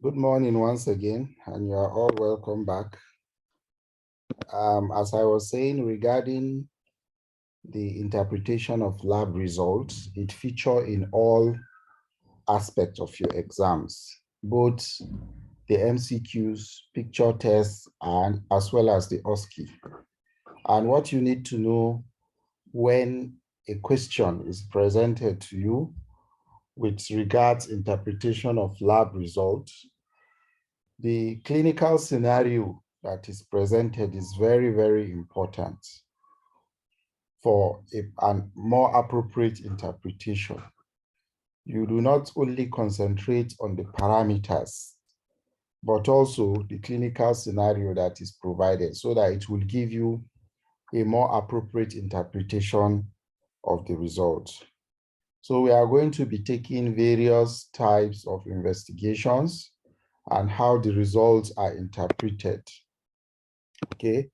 Good morning once again, and you are all welcome back. As I was saying regarding the interpretation of lab results, it features in all aspects of your exams, both the MCQs, picture tests, and as well as the OSCE. And what you need to know when a question is presented to you with regards interpretation of lab results, the clinical scenario that is presented is very, very important for a more appropriate interpretation. You do not only concentrate on the parameters, but also the clinical scenario that is provided so that it will give you a more appropriate interpretation of the results. So we are going to be taking various types of investigations and how the results are interpreted. Okay,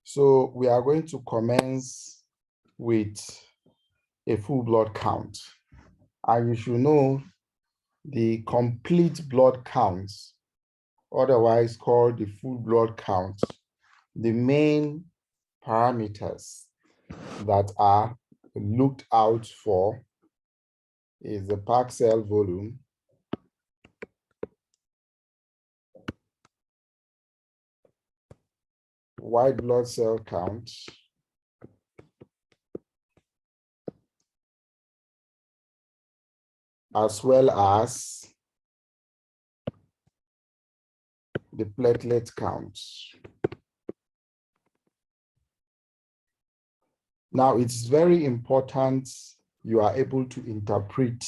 so we are going to commence with a full blood count. And you should know the complete blood counts, otherwise called the full blood count. The main parameters that are looked out for is the packed cell volume, white blood cell count, as well as the platelet counts. Now, it's very important you are able to interpret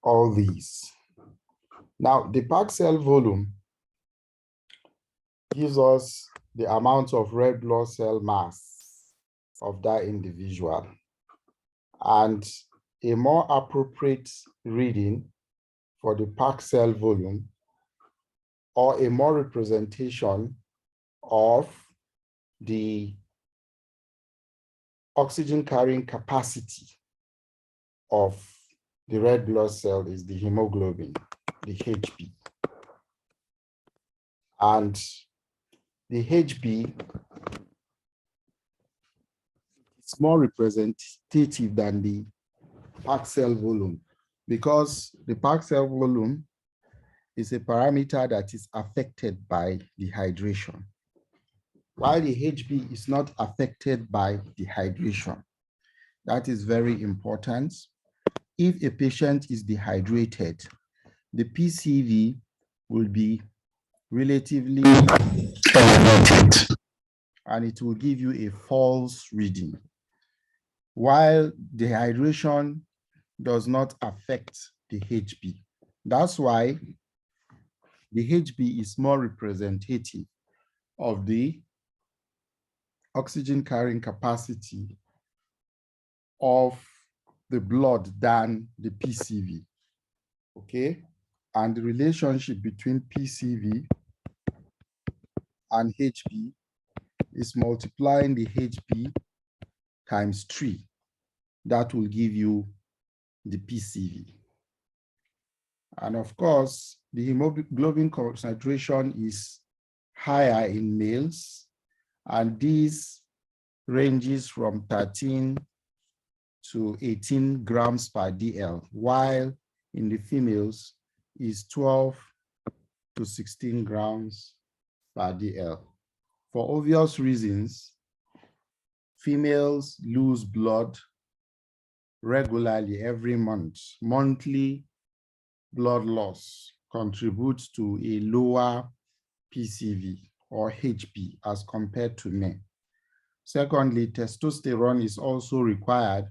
all these. Now, the packed cell volume gives us the amount of red blood cell mass of that individual. And a more appropriate reading for the packed cell volume, or a more representation of the oxygen carrying capacity of the red blood cell, is the hemoglobin, the HB. And the HB is more representative than the packed cell volume, because the packed cell volume is a parameter that is affected by dehydration, while the HB is not affected by dehydration. That is very important. If a patient is dehydrated, the PCV will be relatively elevated, and it will give you a false reading, while dehydration does not affect the HB. That's why the HB is more representative of the oxygen carrying capacity of the blood than the PCV, okay? And the relationship between PCV and HB is multiplying the HB times 3. That will give you the PCV. And of course, the hemoglobin concentration is higher in males, and this ranges from 13 to 18 grams per DL, while in the females is 12 to 16 grams per DL. For obvious reasons, females lose blood regularly every month. Monthly blood loss contributes to a lower PCV or HB as compared to men. Secondly, testosterone is also required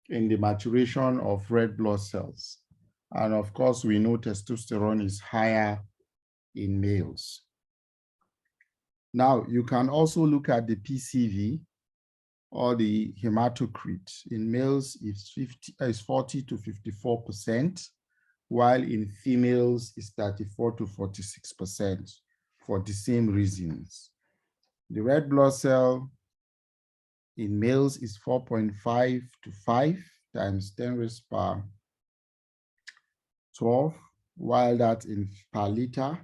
in the maturation of red blood cells. And of course, we know testosterone is higher in males. Now, you can also look at the PCV or the hematocrit. In males, it's 40 to 54%, while in females, it's 34 to 46% for the same reasons. The red blood cell in males is 4.5 to 5 times 10 raised per 12, while that in per liter,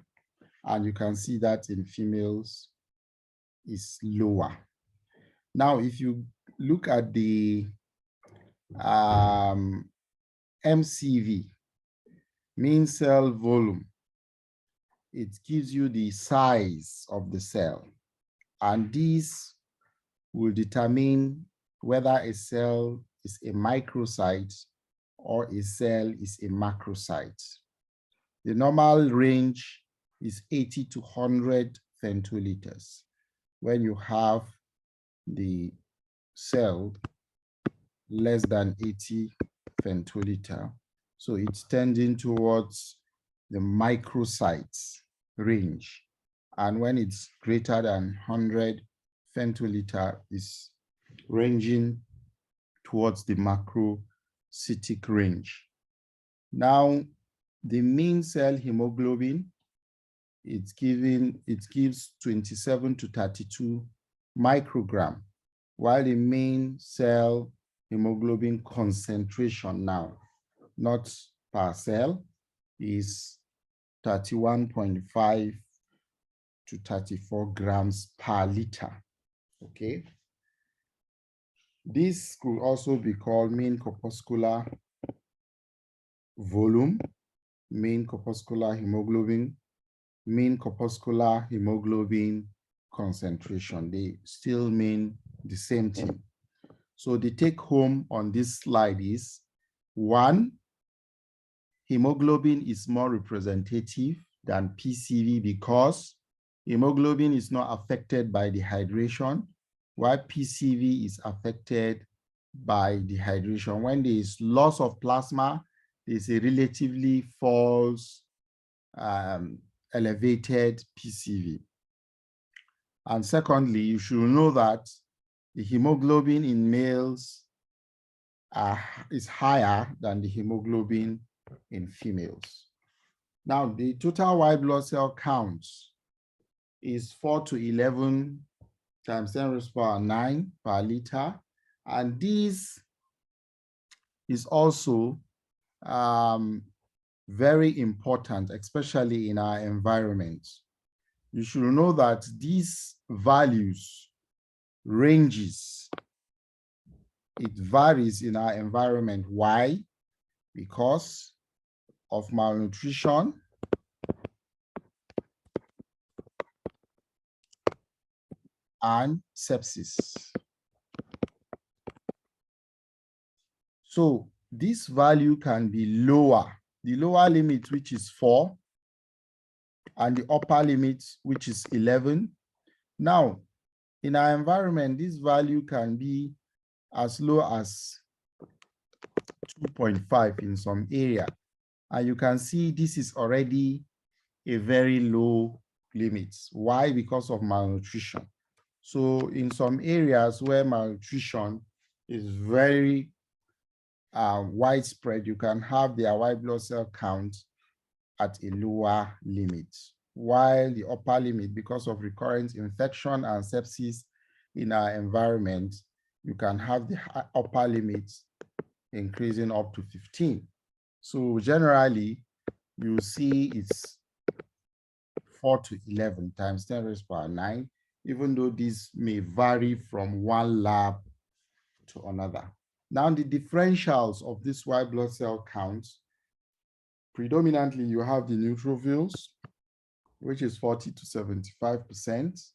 and you can see that in females is lower. Now, if you look at the MCV, mean cell volume, it gives you the size of the cell, and these will determine whether a cell is a microsite or a cell is a macrosite. The normal range is 80 to 100 femtoliters when you have the cell less than 80 femtoliter. So it's tending towards the microsites range. And when it's greater than 100 femtoliter, is ranging towards the macrocytic range. Now, the mean cell hemoglobin, it gives 27 to 32 microgram, while the mean cell hemoglobin concentration now, not per cell, is 31.5 to 34 grams per liter. Okay. This could also be called mean corpuscular volume, mean corpuscular hemoglobin, mean corpuscular hemoglobin concentration. They still mean the same thing. So the take home on this slide is, 1, hemoglobin is more representative than PCV because hemoglobin is not affected by dehydration, while PCV is affected by dehydration. When there is loss of plasma, there is a relatively false elevated PCV. And secondly, you should know that the hemoglobin in males is higher than the hemoglobin in females. Now, the total white blood cell count is 4 to 11 times 10 raised to the power 9 per liter. And this is also very important, especially in our environment. You should know that these values ranges. It varies in our environment. Why? Because of malnutrition and sepsis. So this value can be lower. The lower limit, which is 4, and the upper limit, which is 11. Now, in our environment, this value can be as low as 2.5 in some area. And you can see this is already a very low limit. Why? Because of malnutrition. So in some areas where malnutrition is very widespread, you can have their white blood cell count at a lower limit, while the upper limit, because of recurrent infection and sepsis in our environment, you can have the upper limit increasing up to 15. So generally, you see it's 4 to 11 times 10 raised to the power 9, even though this may vary from one lab to another. Now, the differentials of this white blood cell counts, predominantly you have the neutrophils, which is 40 to 75%.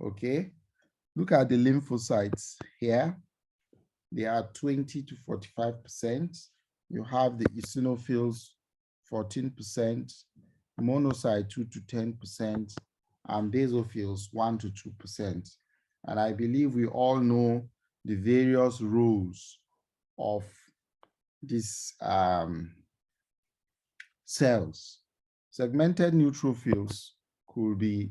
Okay. Look at the lymphocytes here. They are 20 to 45%. You have the eosinophils, 14%, monocyte 2 to 10%, and basophils 1 to 2%. And I believe we all know the various roles of these cells. Segmented neutrophils could be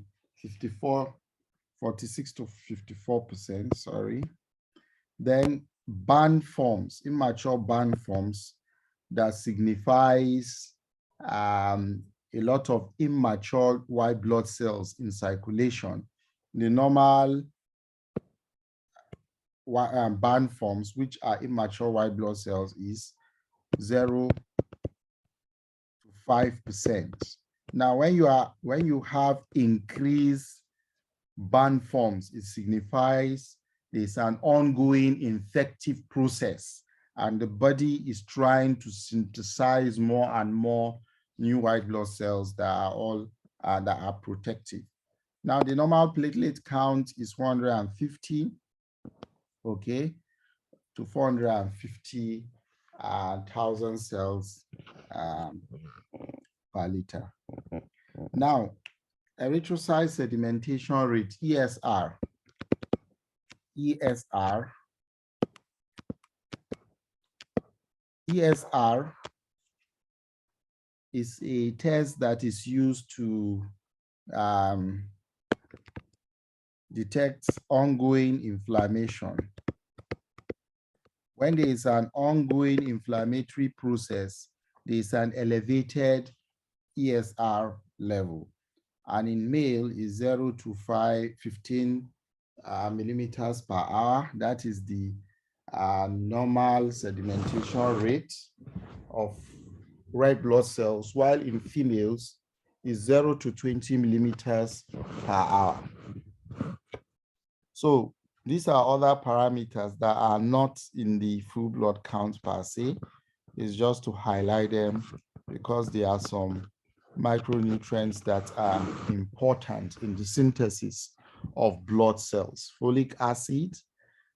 46 to 54%, sorry. Then band forms, immature band forms, that signifies a lot of immature white blood cells in circulation. The normal band forms, which are immature white blood cells, is 0 to 5%. Now, when you have increased band forms, it signifies there's an ongoing infective process, and the body is trying to synthesize more and more new white blood cells that are all that are protective. Now, the normal platelet count is 150, okay, to 450,000 cells per liter. Now, erythrocyte sedimentation rate, ESR. ESR is a test that is used to detect ongoing inflammation. When there is an ongoing inflammatory process, there is an elevated ESR level. And in male is 0 to 15 millimeters per hour. That is the normal sedimentation rate of red blood cells, while in females is 0 to 20 millimeters per hour. So these are other parameters that are not in the full blood count per se. It's just to highlight them because there are some micronutrients that are important in the synthesis of blood cells. Folic acid,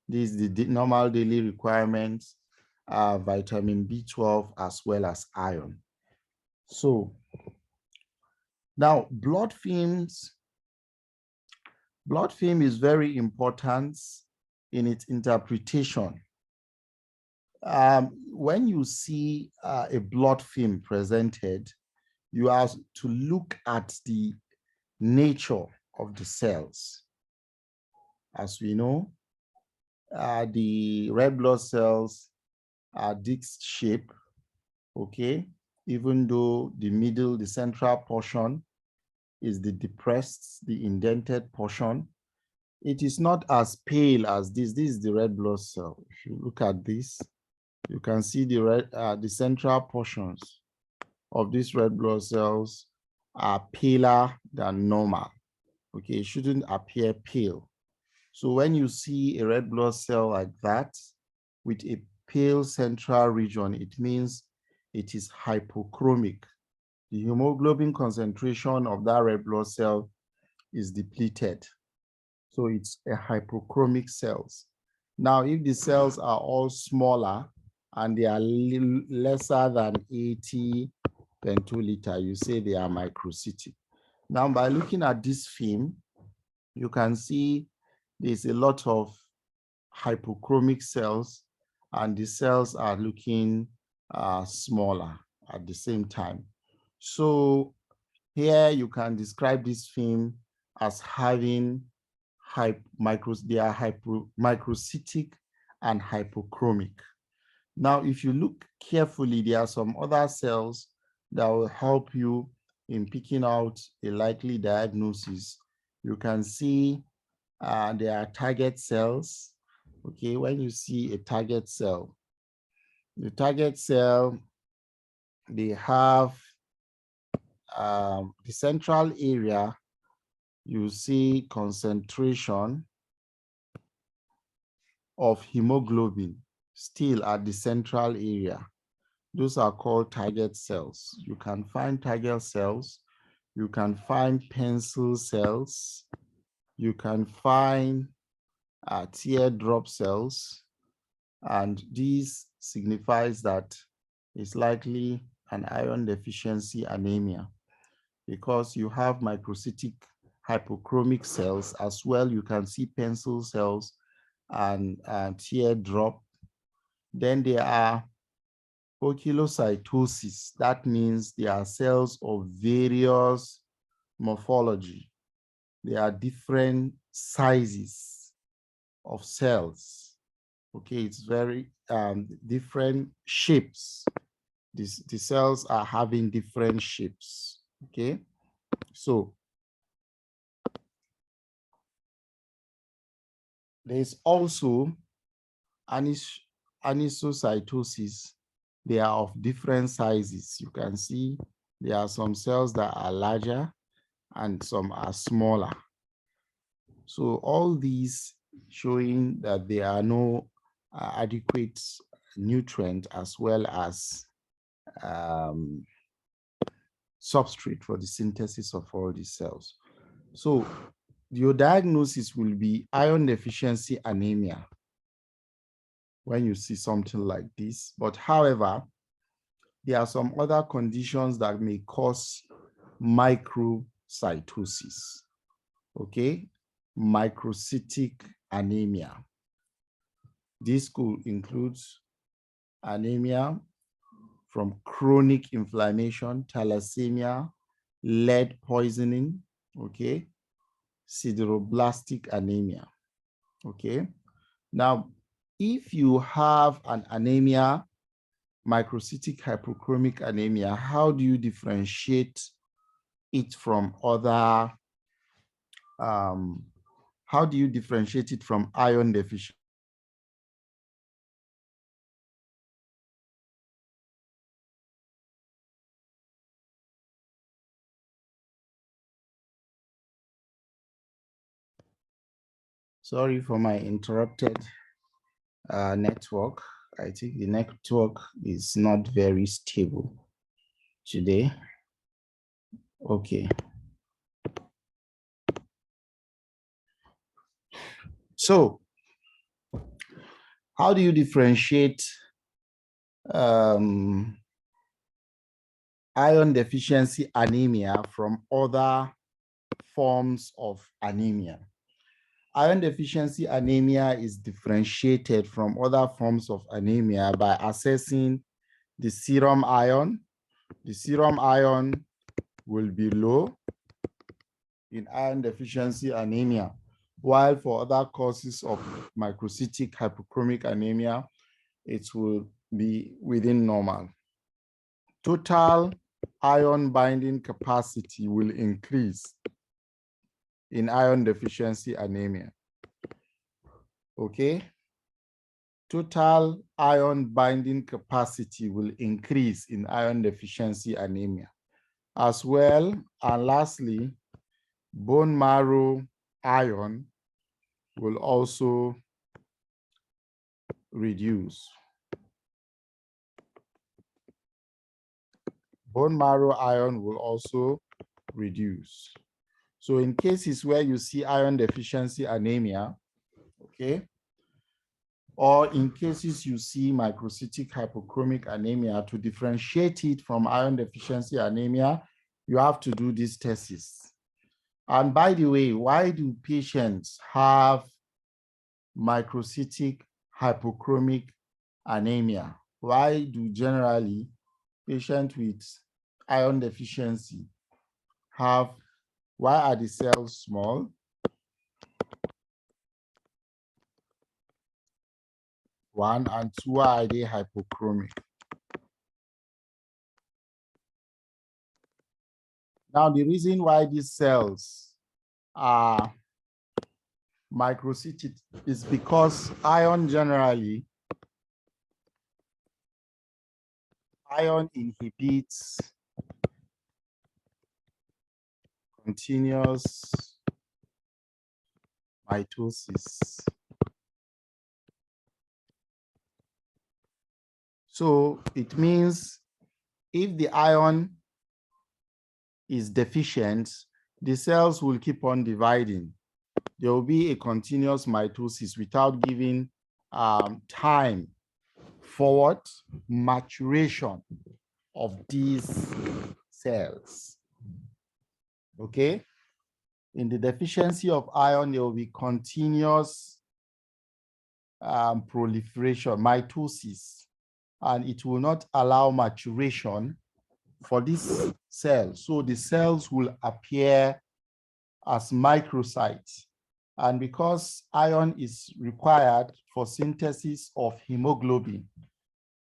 this is the normal daily requirements, vitamin B12 as well as iron. So now blood film is very important in its interpretation. When you see a blood film presented, you have to look at the nature of the cells. As we know, the red blood cells are disc shape, okay? Even though the central portion is the depressed, the indented portion, it is not as pale as this. This is the red blood cell. If you look at this, you can see the central portions of these red blood cells are paler than normal. Okay, it shouldn't appear pale. So when you see a red blood cell like that with a pale central region, it means it is hypochromic. The hemoglobin concentration of that red blood cell is depleted. So it's a hypochromic cells. Now, if the cells are all smaller and they are lesser than 80 pentoliter, you say they are microcytic. Now, by looking at this film, you can see there's a lot of hypochromic cells, and the cells are looking smaller at the same time. So here you can describe this film as having microcytic and hypochromic. Now, if you look carefully, there are some other cells that will help you in picking out a likely diagnosis. You can see there are target cells. Okay, when you see a target cell, the target cell, they have the central area, you see concentration of hemoglobin still at the central area. Those are called target cells. You can find target cells, you can find pencil cells, you can find teardrop cells, and this signifies that it's likely an iron deficiency anemia because you have microcytic hypochromic cells as well. You can see pencil cells and teardrop. Then there are poikilocytosis. That means there are cells of various morphology. There are different sizes of cells. Okay, it's very different shapes. The cells are having different shapes. Okay, so there's also anisocytosis. They are of different sizes. You can see There are some cells that are larger and some are smaller. So all these showing that there are no adequate nutrient as well as substrate for the synthesis of all these cells. So your diagnosis will be iron deficiency anemia when you see something like this. But however, there are some other conditions that may cause microcytosis, okay? Microcytic anemia. This could include anemia from chronic inflammation, thalassemia, lead poisoning, okay? Sideroblastic anemia, okay? Now, if you have an anemia, microcytic hypochromic anemia, how do you differentiate it from other, how do you differentiate it from iron deficiency? Sorry for my interrupted network. I think the network is not very stable today. Okay. So, how do you differentiate iron deficiency anemia from other forms of anemia? Iron deficiency anemia is differentiated from other forms of anemia by assessing the serum iron. The serum iron will be low in iron deficiency anemia, while for other causes of microcytic hypochromic anemia, it will be within normal. Total iron binding capacity will increase in iron deficiency anemia. Okay? Total iron binding capacity will increase in iron deficiency anemia. As well, and lastly, bone marrow iron will also reduce. Bone marrow iron will also reduce. So in cases where you see iron deficiency anemia, okay, or in cases you see microcytic hypochromic anemia, to differentiate it from iron deficiency anemia, you have to do these tests. And by the way, why do patients have microcytic hypochromic anemia? Why do generally patients with iron deficiency have, why are the cells small? One, and two, why are they hypochromic? Now, the reason why these cells are microcytic is because iron generally, iron inhibits continuous mitosis. So it means if the iron is deficient, the cells will keep on dividing. There will be a continuous mitosis without giving time forward maturation of these cells. Okay? In the deficiency of iron, there will be continuous proliferation, mitosis, and it will not allow maturation for this cell. So the cells will appear as microcytes. And because iron is required for synthesis of hemoglobin,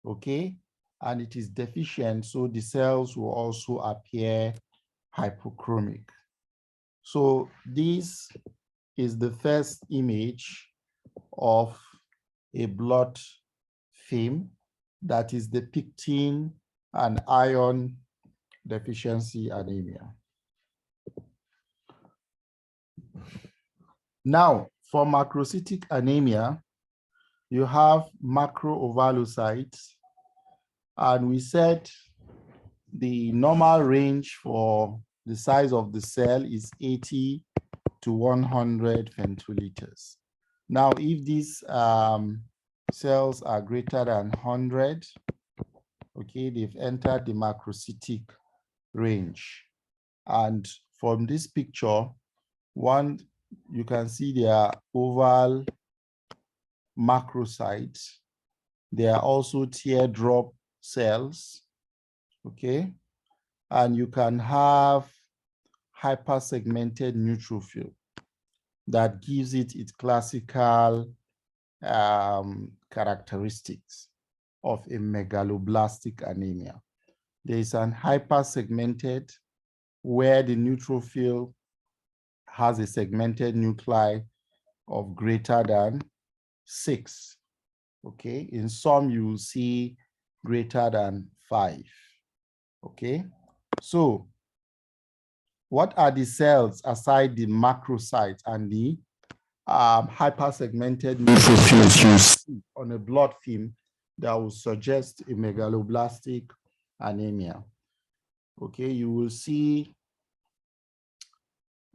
okay, and it is deficient, so the cells will also appear hypochromic. So this is the first image of a blood film that is depicting an iron deficiency anemia. Now, for macrocytic anemia, you have macrovalocytes, and we said the normal range for the size of the cell is 80 to 100 femtoliters. Now, if these cells are greater than 100, okay, they've entered the macrocytic range. And from this picture, you can see they are oval macrocytes. They are also teardrop cells, okay? And you can have hypersegmented neutrophil that gives it its classical characteristics of a megaloblastic anemia. There is an hypersegmented where the neutrophil has a segmented nuclei of greater than 6. Okay, in some you will see greater than 5. Okay, so what are the cells aside the macrocytes and the hypersegmented neutrophils you see on a blood film that will suggest a megaloblastic anemia? Okay, you will see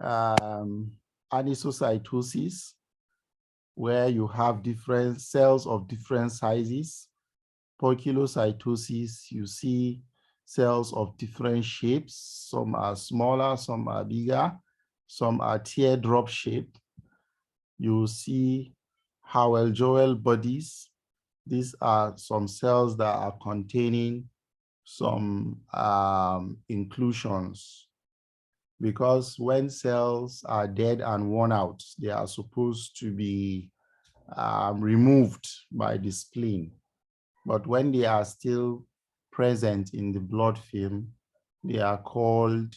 anisocytosis, where you have different cells of different sizes. Poikilocytosis, you see cells of different shapes. Some are smaller, some are bigger, some are teardrop shaped. You see Howell-Joel bodies. These are some cells that are containing some inclusions, because when cells are dead and worn out, they are supposed to be removed by the spleen. But when they are still present in the blood film, they are called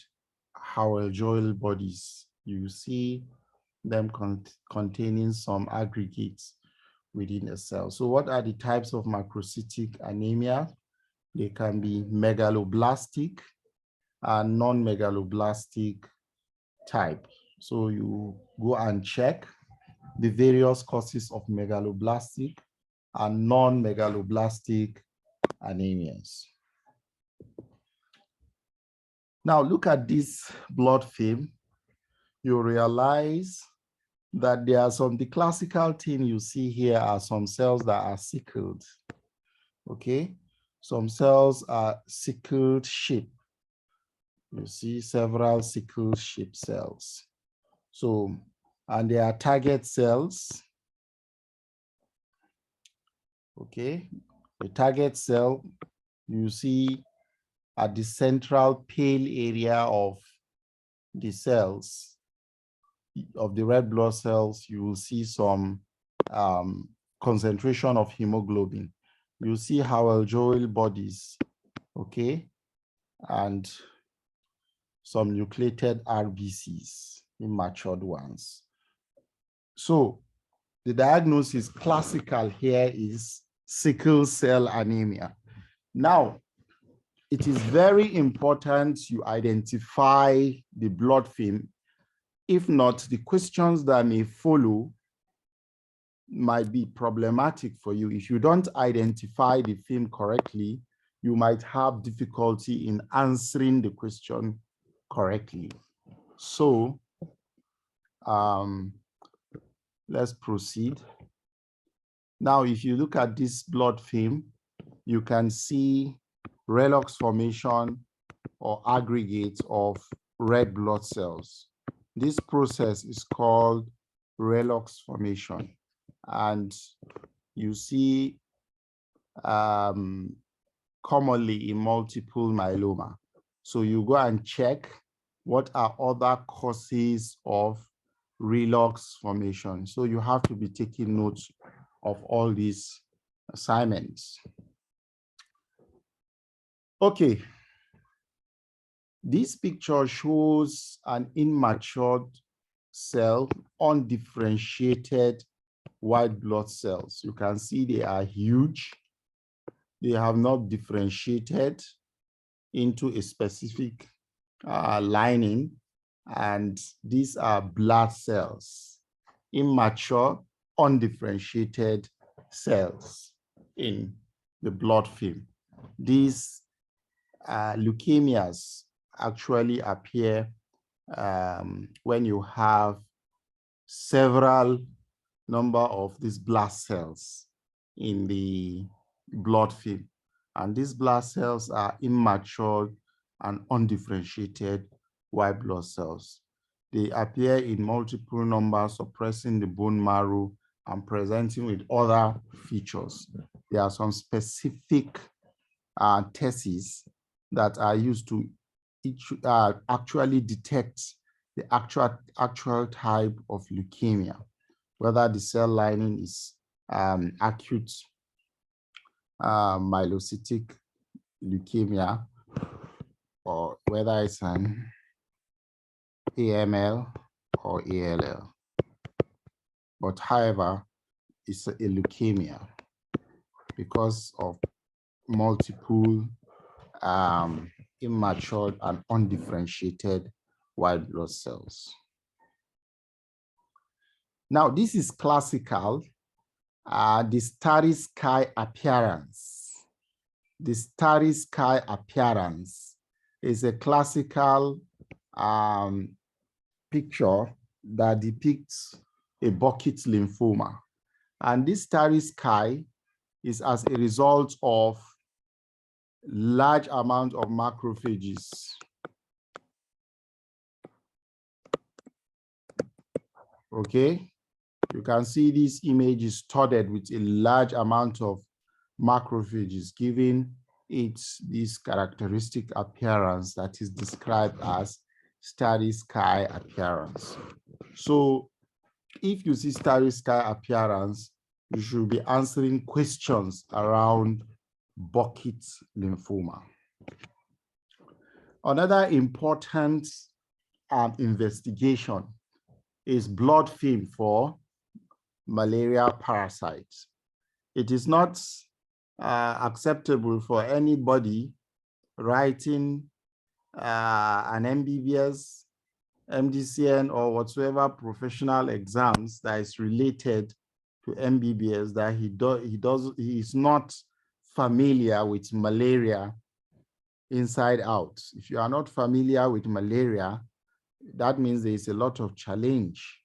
Howell-Joel bodies. You see them containing some aggregates within a cell. So what are the types of macrocytic anemia? They can be megaloblastic and non-megaloblastic type. So you go and check the various causes of megaloblastic and non-megaloblastic anemias. Now look at this blood film. You realize that there are the classical thing you see here are some cells that are sickled. Okay, some cells are sickled shape. You see several sickle shape cells. So, and they are target cells. Okay, the target cell you see at the central pale area of the cells, of the red blood cells, you will see some concentration of hemoglobin. You see Howell-Joel bodies, okay, and some nucleated RBCs, immatured ones. So the diagnosis classical here is sickle cell anemia. Now, it is very important you identify the blood film. If not, the questions that may follow might be problematic for you. If you don't identify the film correctly, you might have difficulty in answering the question correctly. So let's proceed. Now, if you look at this blood film, you can see redox formation or aggregates of red blood cells. This process is called redox formation. And you see commonly in multiple myeloma. So you go and check what are other causes of redox formation. So you have to be taking notes of all these assignments. Okay. This picture shows an immatured cell, undifferentiated white blood cells. You can see they are huge. They have not differentiated. into a specific lining, and these are blood cells, immature, undifferentiated cells in the blood film. These leukemias actually appear when you have several number of these blast cells in the blood film. And these blast cells are immature and undifferentiated white blood cells. They appear in multiple numbers, suppressing the bone marrow and presenting with other features. There are some specific tests that are used to actually detect the actual type of leukemia, whether the cell lining is acute myelocytic leukemia, or whether it's an AML or ALL. But however, it's a leukemia because of multiple immature and undifferentiated white blood cells. Now, this is classical, the starry sky appearance. The starry sky appearance is a classical picture that depicts a bucket lymphoma. And this starry sky is as a result of large amount of macrophages. Okay, you can see this image is studded with a large amount of macrophages, giving it this characteristic appearance that is described as starry sky appearance. So if you see starry sky appearance, you should be answering questions around bucket lymphoma. Another important investigation is blood film for malaria parasites. It is not acceptable for anybody writing an MBBS, Mdcn, or whatsoever professional exams that is related to MBBS that he is not familiar with malaria inside out. If you are not familiar with malaria, that means there is a lot of challenge.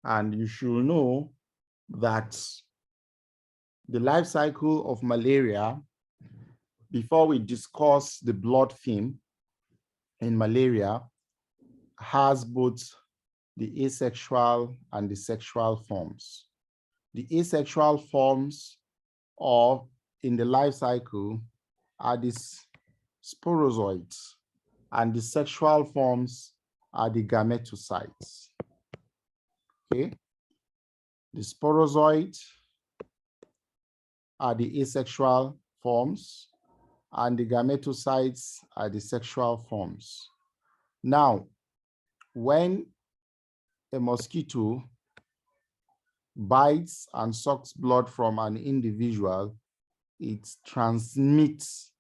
And you should know that the life cycle of malaria, before we discuss the blood film in malaria, has both the asexual and the sexual forms. The asexual forms of in the life cycle are these sporozoites, and the sexual forms are the gametocytes. Okay, the sporozoites are the asexual forms, and the gametocytes are the sexual forms. Now, when a mosquito bites and sucks blood from an individual, it transmits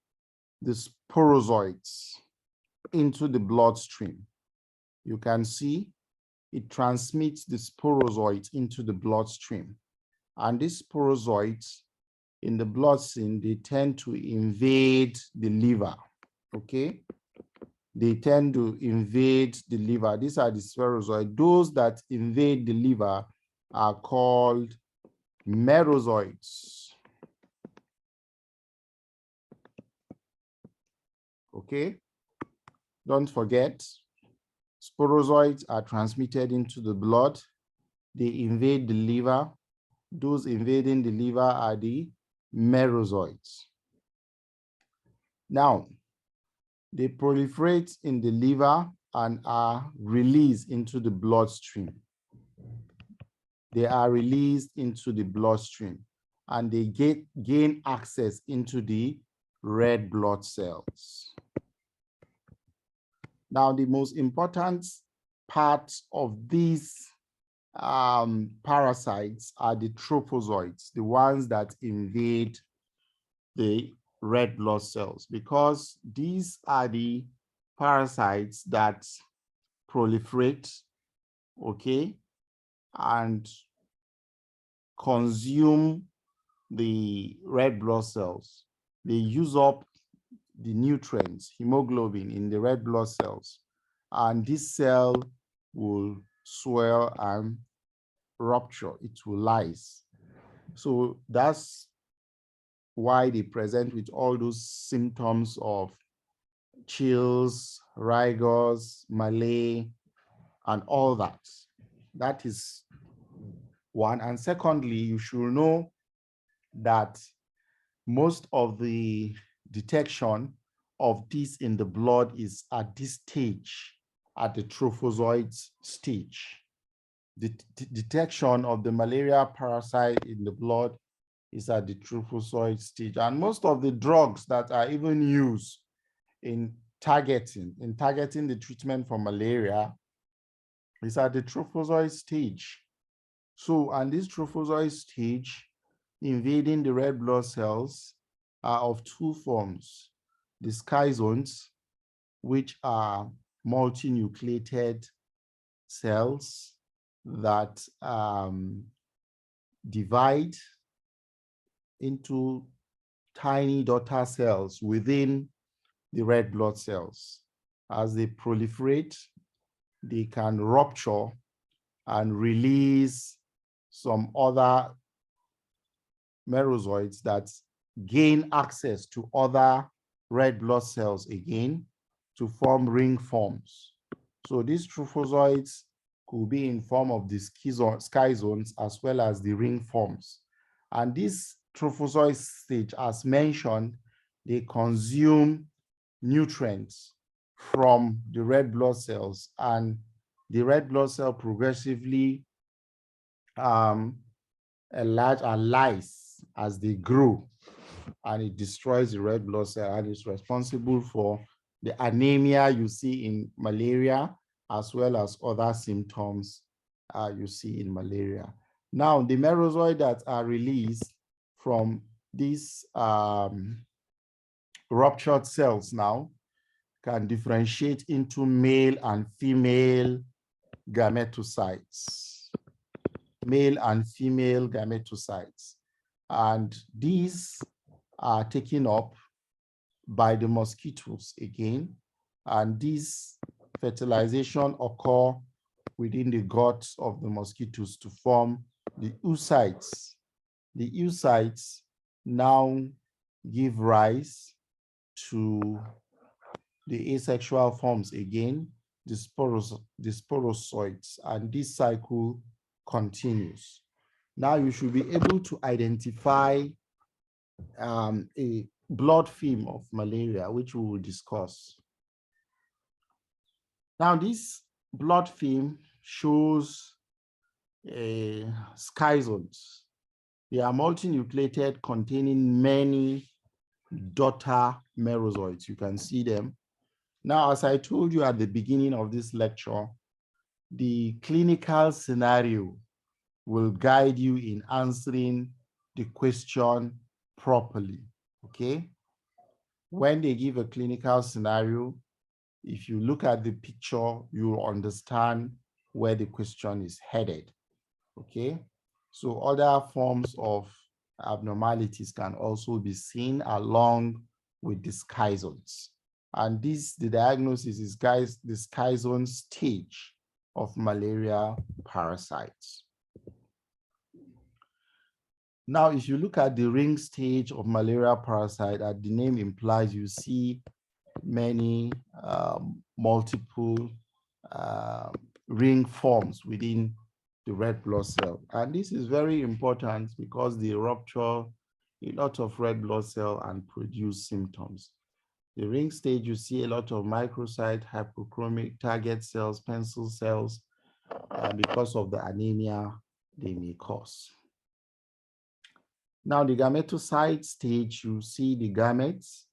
the sporozoites into the bloodstream. You can see it transmits the sporozoites into the bloodstream. And these sporozoites in the bloodstream, they tend to invade the liver, okay? They tend to invade the liver. These are the sporozoites. Those that invade the liver are called merozoites. Okay, don't forget, sporozoites are transmitted into the blood. They invade the liver. Those invading the liver are the merozoites. Now, they proliferate in the liver and are released into the bloodstream. They are released into the bloodstream, and they gain access into the red blood cells. Now, the most important part of these parasites are the trophozoites, the ones that invade the red blood cells, because these are the parasites that proliferate, okay, and consume the red blood cells. They use up the nutrients, hemoglobin in the red blood cells, and this cell will swell and rupture, it will lyse. So that's why they present with all those symptoms of chills, rigors, malaise, and all that. That is one. And secondly, you should know that most of the detection of this in the blood is at this stage, at the trophozoite stage. The detection of the malaria parasite in the blood is at the trophozoite stage. And most of the drugs that are even used in targeting the treatment for malaria is at the trophozoite stage. So, and this trophozoite stage invading the red blood cells are of two forms: the schizones, which are multinucleated cells that divide into tiny daughter cells within the red blood cells. As they proliferate, they can rupture and release some other merozoites that gain access to other red blood cells again to form ring forms. So these trophozoites could be in form of the schizones as well as the ring forms. And this trophozoite stage, as mentioned, they consume nutrients from the red blood cells, and the red blood cell progressively enlarge and lyse as they grow, and it destroys the red blood cell and is responsible for the anemia you see in malaria, as well as other symptoms you see in malaria. Now, the merozoites that are released from these ruptured cells now can differentiate into male and female gametocytes. Male and female gametocytes. And these are taken up by the mosquitoes again. And this fertilization occur within the guts of the mosquitoes to form the oocytes. The oocytes now give rise to the asexual forms again, the sporozoites, and this cycle continues. Now you should be able to identify a blood film of malaria, which we will discuss. Now this blood film shows schizones. They are multinucleated, containing many daughter merozoites. You can see them. Now, as I told you at the beginning of this lecture, the clinical scenario will guide you in answering the question properly, okay? When they give a clinical scenario, if you look at the picture, you'll understand where the question is headed, okay? So other forms of abnormalities can also be seen along with the schizones. And the diagnosis is, guys, the schizone stage of malaria parasites. Now, if you look at the ring stage of malaria parasite, as the name implies, you see many multiple ring forms within the red blood cell. And this is very important because they rupture a lot of red blood cell and produce symptoms. The ring stage, you see a lot of microcyte, hypochromic target cells, pencil cells, because of the anemia they may cause. Now, the gametocyte stage, you see the gametes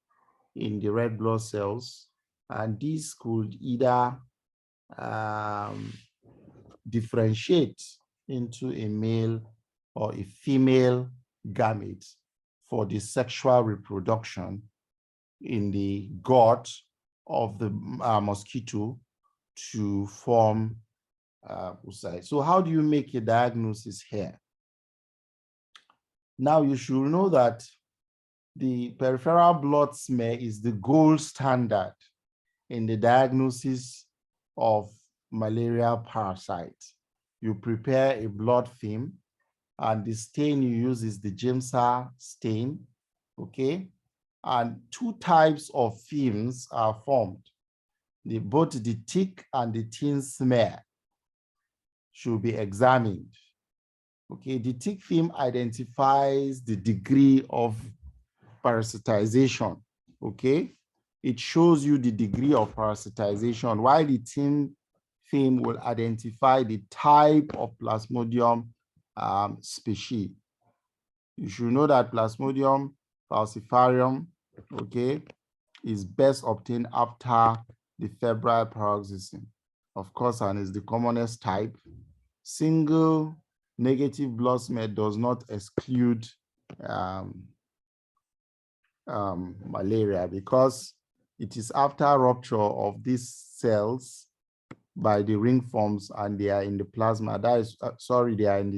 in the red blood cells, and these could either differentiate into a male or a female gamete for the sexual reproduction in the gut of the mosquito to form oocytes. So how do you make a diagnosis here? Now you should know that the peripheral blood smear is the gold standard in the diagnosis of malaria parasite. You prepare a blood film, and the stain you use is the Jamesa stain, okay? And two types of films are formed. Both the thick and the thin smear should be examined. Okay, the thick film identifies the degree of parasitization, okay? It shows you the degree of parasitization, while the thin film will identify the type of Plasmodium species. You should know that Plasmodium falciparum, okay, is best obtained after the febrile paroxysm, of course, and is the commonest type. Single negative blood smear does not exclude malaria, because it is after rupture of these cells by the ring forms and they are in the plasma. That is, they are in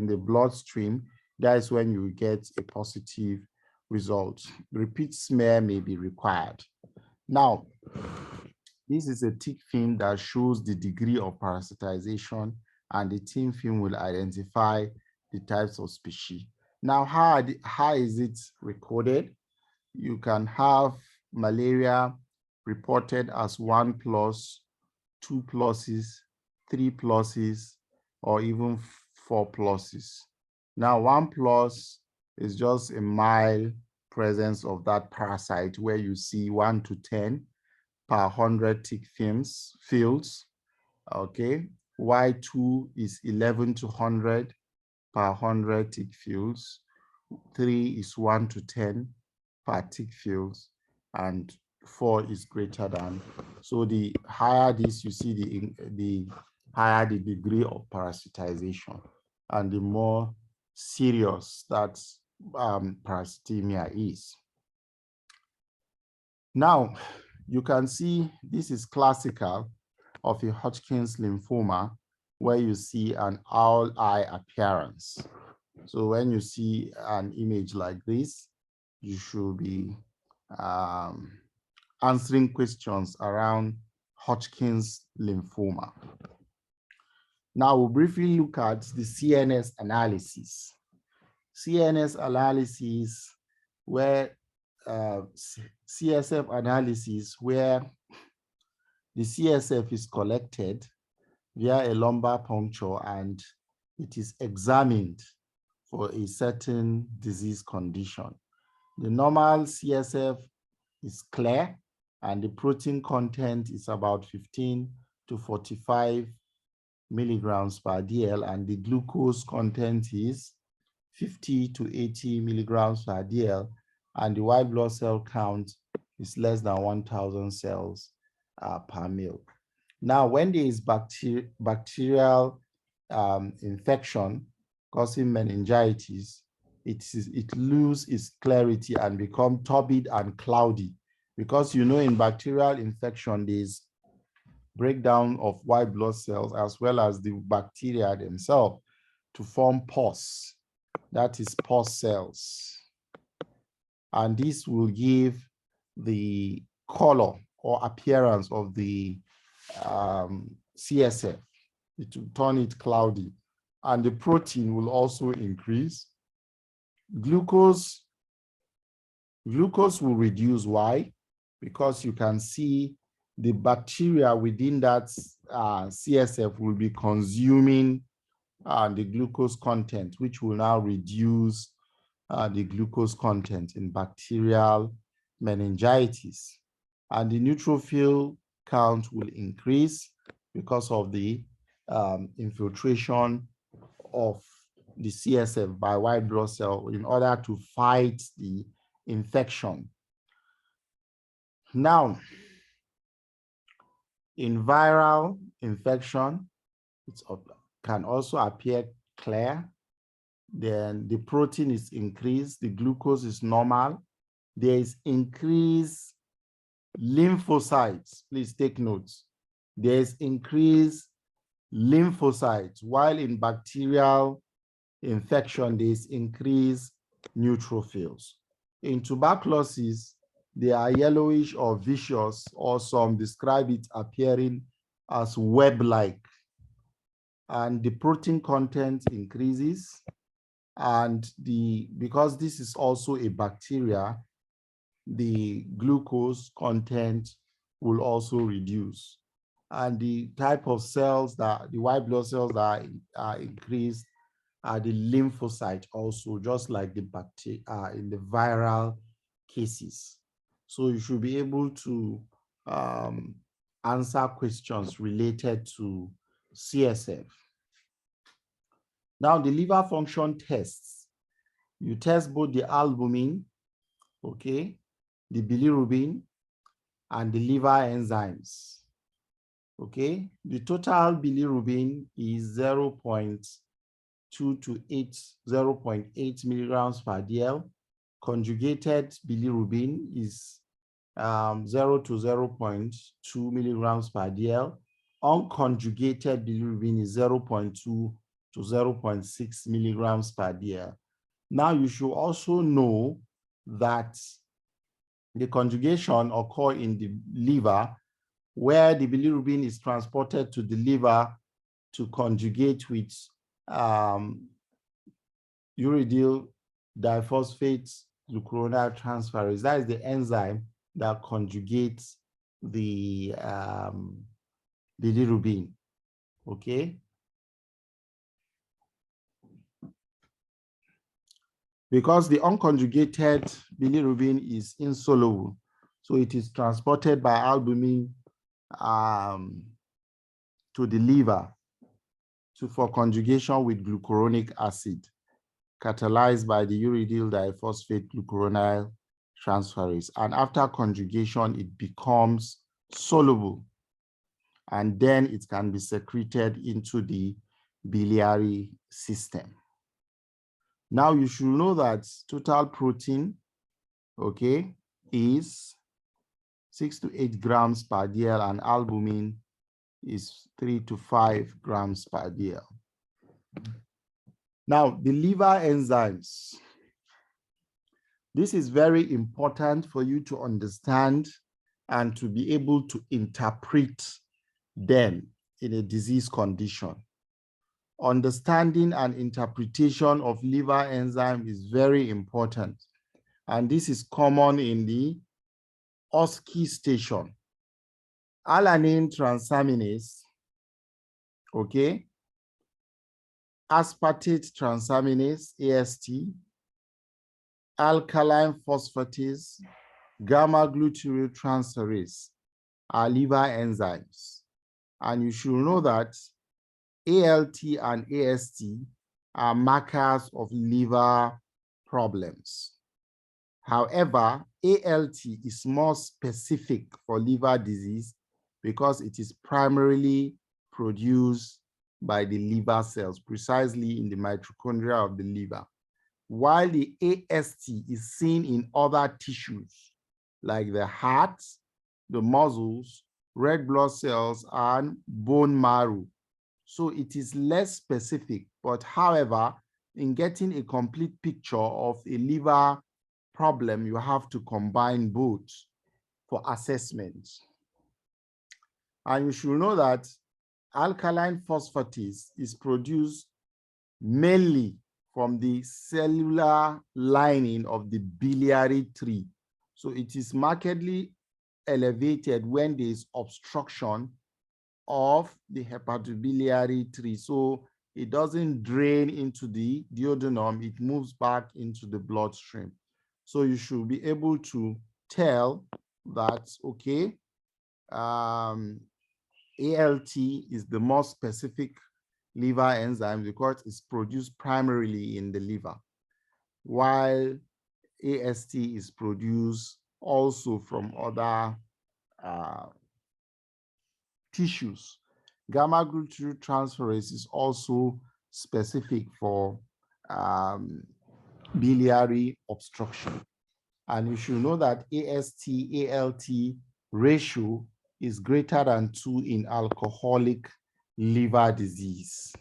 the bloodstream. That is when you get a positive result. Repeat smear may be required. Now, this is a thick film that shows the degree of parasitization, and the thin film will identify the types of species. Now, how is it recorded? You can have malaria reported as 1+, 2+, 3+, or even 4+. Now, 1+ is just a mild presence of that parasite, where you see 1 to 10 per 100 thick fields, okay? Y2 is 11 to 100 per 100 thick fields. 3 is 1 to 10 per thick fields, and 4 is greater than. So the higher this, you see the higher the degree of parasitization, and the more serious that parasitemia is. Now, you can see this is classical of a Hodgkin's lymphoma, where you see an owl eye appearance. So when you see an image like this, you should be answering questions around Hodgkin's lymphoma. Now we'll briefly look at the CNS analysis. CNS analysis, where CSF analysis, where the CSF is collected via a lumbar puncture and it is examined for a certain disease condition. The normal CSF is clear, and the protein content is about 15 to 45 milligrams per DL, and the glucose content is 50 to 80 milligrams per DL, and the white blood cell count is less than 1,000 cells per mil. Now, when there is bacterial infection causing meningitis, it loses its clarity and become turbid and cloudy, because you know in bacterial infection there's breakdown of white blood cells as well as the bacteria themselves to form pus. That is pus cells. And this will give the color or appearance of the CSF. It will turn it cloudy. And the protein will also increase. Glucose will reduce. Why? Because you can see the bacteria within that CSF will be consuming the glucose content, which will now reduce the glucose content in bacterial meningitis. And the neutrophil count will increase because of the infiltration of the CSF by white blood cell in order to fight the infection. Now, in viral infection, it can also appear clear. then the protein is increased, the glucose is normal. There is increased lymphocytes. Please take notes. There is increased lymphocytes, while in bacterial infection, there is increased neutrophils. In tuberculosis, they are yellowish or viscous, or some describe it appearing as web-like. And the protein content increases, and because this is also a bacteria, the glucose content will also reduce. And the type of cells that, the white blood cells that are increased are the lymphocyte also, just like the bacteria in the viral cases. So you should be able to answer questions related to CSF. Now, the liver function tests. You test both the albumin, okay, the bilirubin, and the liver enzymes. Okay, the total bilirubin is 0.2 to 0.8 milligrams per dl. Conjugated bilirubin is 0 to 0.2 milligrams per dl. Unconjugated bilirubin is 0.2 to 0.6 milligrams per dl. Now, you should also know that the conjugation occurs in the liver, where the bilirubin is transported to the liver to conjugate with uridyl diphosphate glucuronide transferase. That is the enzyme that conjugates the bilirubin, okay? Because the unconjugated bilirubin is insoluble, so it is transported by albumin to the liver for conjugation with glucuronic acid, catalyzed by the uridyl diphosphate glucuronide transferase. And after conjugation, it becomes soluble, and then it can be secreted into the biliary system. Now, you should know that total protein, okay, is 6 to 8 grams per dl, and albumin is 3 to 5 grams per dl. Now, the liver enzymes. This is very important for you to understand and to be able to interpret them in a disease condition. Understanding and interpretation of liver enzyme is very important. And this is common in the OSCE station. Alanine transaminase, okay? Aspartate transaminase, AST, alkaline phosphatase, gamma glutarate transferase are liver enzymes. And you should know that ALT and AST are markers of liver problems. However, ALT is more specific for liver disease because it is primarily produced by the liver cells, precisely in the mitochondria of the liver, while the AST is seen in other tissues like the heart, the muscles, red blood cells, and bone marrow. So it is less specific, but however, in getting a complete picture of a liver problem, you have to combine both for assessment. And you should know that alkaline phosphatase is produced mainly from the cellular lining of the biliary tree. So it is markedly elevated when there is obstruction of the hepatobiliary tree. So it doesn't drain into the duodenum, it moves back into the bloodstream. So you should be able to tell that, okay, ALT is the most specific liver enzyme because it's produced primarily in the liver, while AST is produced also from other tissues. Gamma glutarate transferase is also specific for biliary obstruction. And you should know that AST-ALT ratio is greater than 2 in alcoholic liver disease.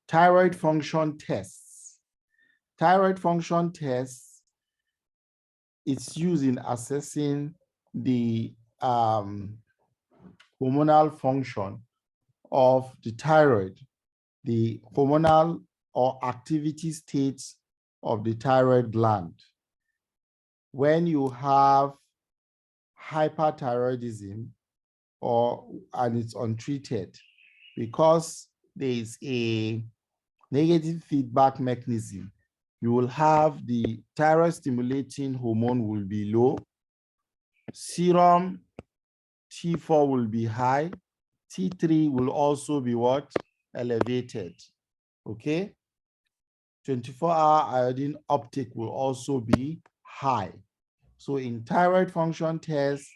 Thyroid function tests. Thyroid function tests, it's used in assessing the hormonal function of the thyroid, the hormonal or activity states of the thyroid gland. When you have hyperthyroidism and it's untreated, because there is a negative feedback mechanism, you will have the thyroid stimulating hormone will be low, serum T4 will be high, T3 will also be what? Elevated, okay? 24-hour iodine uptake will also be high. So in thyroid function test,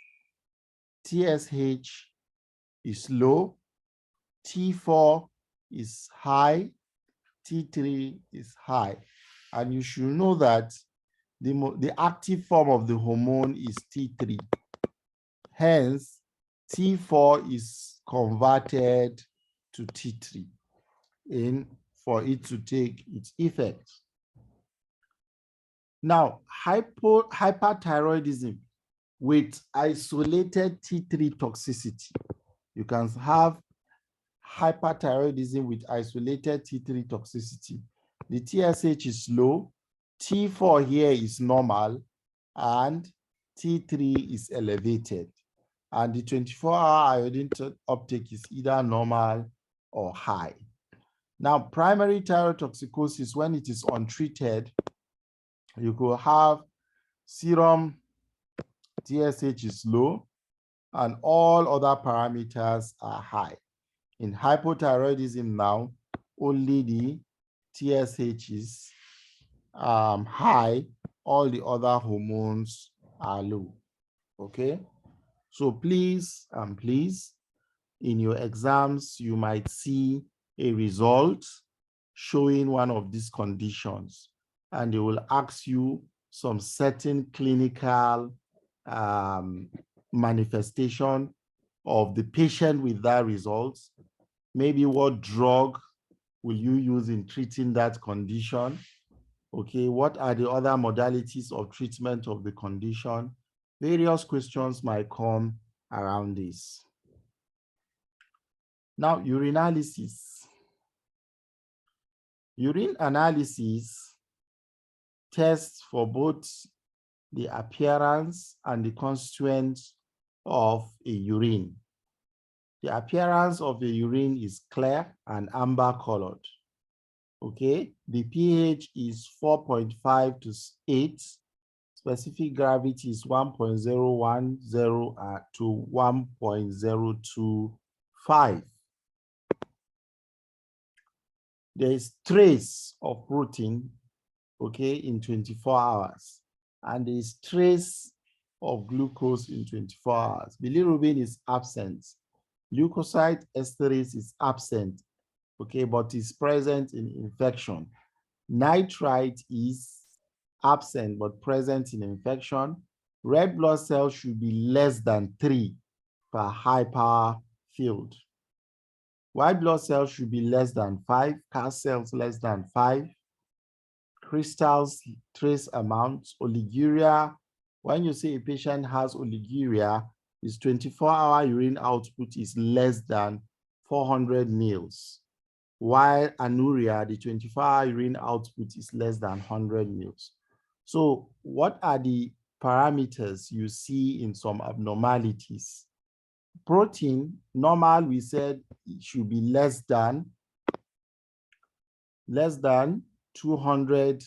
TSH is low, T4 is high, T3 is high. And you should know that the active form of the hormone is T3. Hence, T4 is converted to T3 for it to take its effect. Now, hyperthyroidism with isolated T3 toxicity. You can have hyperthyroidism with isolated T3 toxicity. The TSH is low, T4 here is normal, and T3 is elevated. And the 24-hour iodine uptake is either normal or high. Now, primary thyroid toxicosis, when it is untreated, you could have serum TSH is low and all other parameters are high. In hypothyroidism now, only the TSH is high, all the other hormones are low, okay? So please, in your exams, you might see a result showing one of these conditions, and they will ask you some certain clinical manifestation of the patient with that result. Maybe what drug will you use in treating that condition? Okay, what are the other modalities of treatment of the condition? Various questions might come around this. Now, urinalysis. Urine analysis tests for both the appearance and the constituents of a urine. The appearance of the urine is clear and amber colored. Okay, the pH is 4.5 to 8. Specific gravity is 1.010 to 1.025. There is trace of protein, okay, in 24 hours. And there is trace of glucose in 24 hours. Bilirubin is absent. Leukocyte esterase is absent, okay, but is present in infection. Nitrite is absent but present in infection. Red blood cells should be less than 3 per high power field. White blood cells should be less than 5, cast cells less than 5. Crystals, trace amounts, oliguria. When you say a patient has oliguria, his 24-hour urine output is less than 400 mils, while anuria, the 24-hour urine output is less than 100 mils. So what are the parameters you see in some abnormalities? Protein, normal, we said it should be less than 200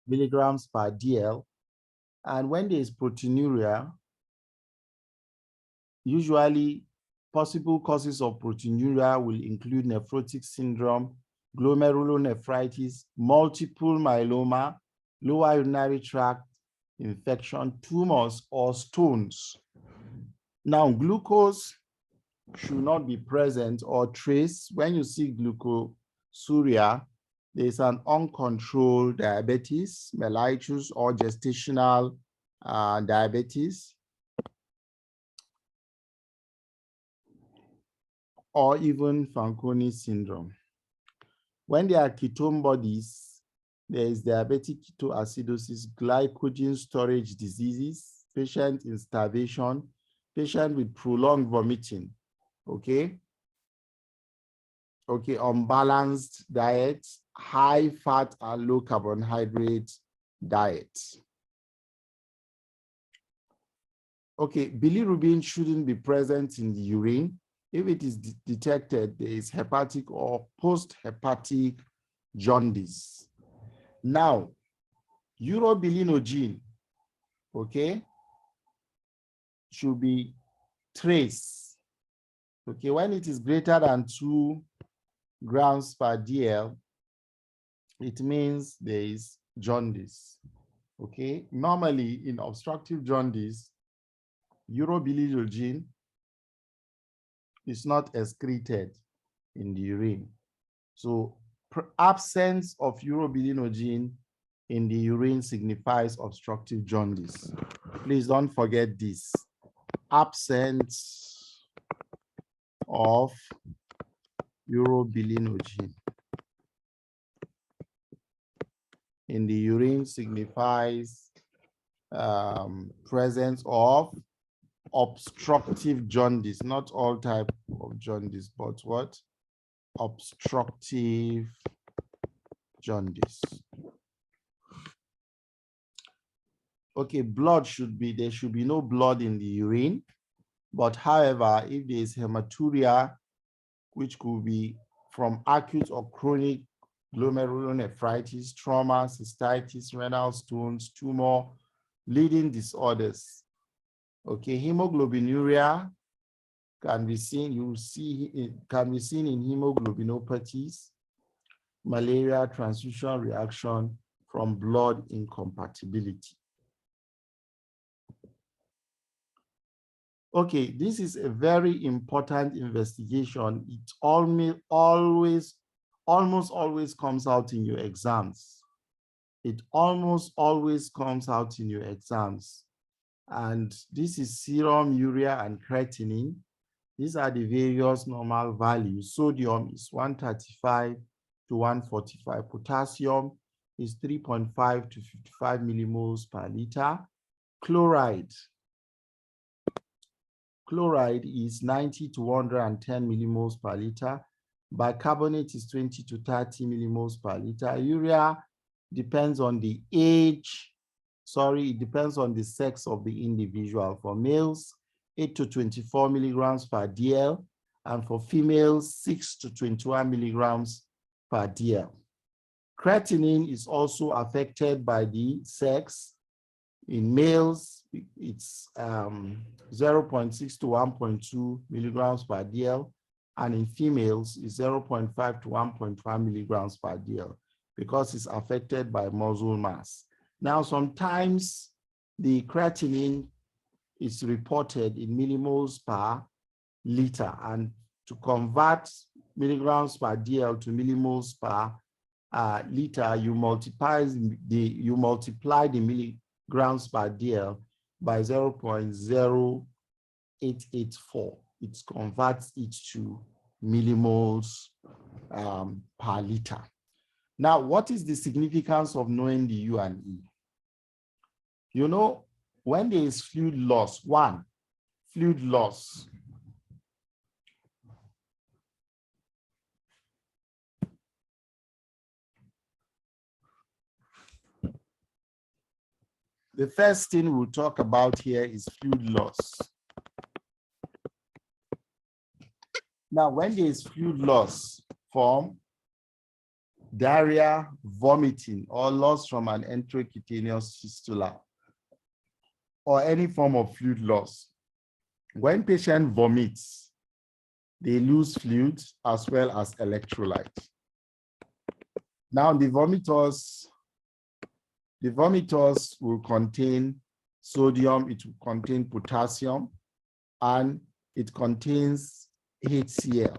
milligrams per DL. And when there is proteinuria, usually possible causes of proteinuria will include nephrotic syndrome, glomerulonephritis, multiple myeloma, lower urinary tract infection, tumors, or stones. Now, glucose should not be present or trace. When you see glucosuria, there's an uncontrolled diabetes, mellitus, or gestational diabetes, or even Fanconi syndrome. When there are ketone bodies, there is diabetic ketoacidosis, glycogen storage diseases, patient in starvation, patient with prolonged vomiting, okay? Okay, unbalanced diet, high fat and low carbohydrate diet. Okay, bilirubin shouldn't be present in the urine. If it is detected, there is hepatic or post-hepatic jaundice. Now, urobilinogen, okay, should be traced. Okay, when it is greater than 2 grams per DL, it means there is jaundice. Okay, normally in obstructive jaundice, urobilinogen is not excreted in the urine. So absence of urobilinogen in the urine signifies obstructive jaundice. Please don't forget this. Absence of urobilinogen in the urine signifies presence of obstructive jaundice, not all type of jaundice, but what? Obstructive jaundice. Okay, blood should be, there should be no blood in the urine, but however, if there is hematuria, which could be from acute or chronic glomerulonephritis, trauma, cystitis, renal stones, tumor, bleeding disorders. Okay, hemoglobinuria can be seen, it can be seen in hemoglobinopathies, malaria, transfusion reaction from blood incompatibility. Okay, this is a very important investigation. It almost always comes out in your exams. It almost always comes out in your exams. And this is serum urea and creatinine. These are the various normal values. Sodium is 135 to 145. Potassium is 3.5 to 55 millimoles per liter. Chloride is 90 to 110 millimoles per liter. Bicarbonate is 20 to 30 millimoles per liter. Urea depends on the age. Sorry, it depends on the sex of the individual. For males, 8 to 24 milligrams per DL, and for females, 6 to 21 milligrams per DL. Creatinine is also affected by the sex. In males, it's 0.6 to 1.2 milligrams per DL, and in females, it's 0.5 to 1.5 milligrams per DL because it's affected by muscle mass. Now, sometimes the creatinine is reported in millimoles per liter, and to convert milligrams per DL to millimoles per liter, you multiply the milligrams per DL by 0.0884. It converts it to millimoles per liter. Now, what is the significance of knowing the U and E? You know, when there is fluid loss, fluid loss. The first thing we'll talk about here is fluid loss. Now, when there is fluid loss from diarrhea, vomiting, or loss from an intracutaneous fistula, or any form of fluid loss, when patient vomits, they lose fluid as well as electrolyte. Now, the vomitors will contain sodium, it will contain potassium, and it contains HCl.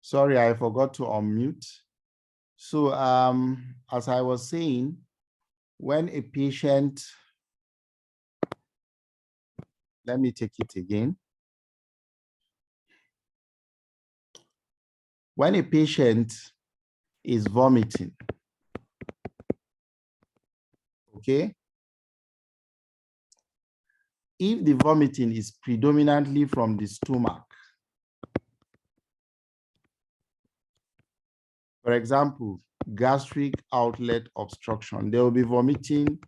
Sorry, I forgot to unmute. So as I was saying, when a patient, let me take it again. When a patient is vomiting, okay? If the vomiting is predominantly from the stomach, for example, gastric outlet obstruction, they will be vomiting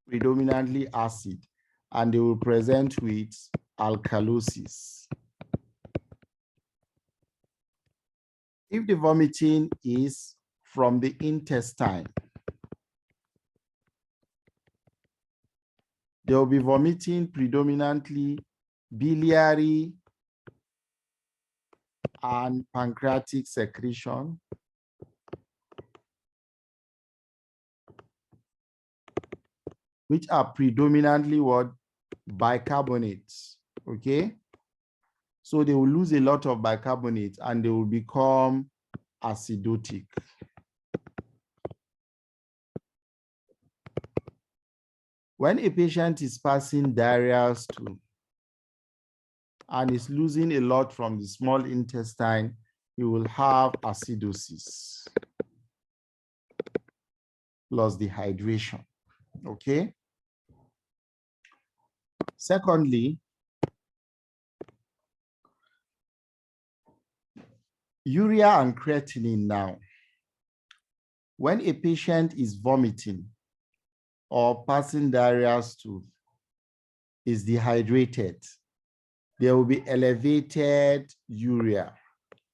predominantly acid and they will present with alkalosis. If the vomiting is from the intestine, they will be vomiting predominantly biliary and pancreatic secretion, which are predominantly what? Bicarbonates, okay? So they will lose a lot of bicarbonate and they will become acidotic. When a patient is passing diarrhea stool and is losing a lot from the small intestine, you will have acidosis plus dehydration, okay? Secondly, urea and creatinine now. When a patient is vomiting or passing diarrhea stool, is dehydrated, there will be elevated urea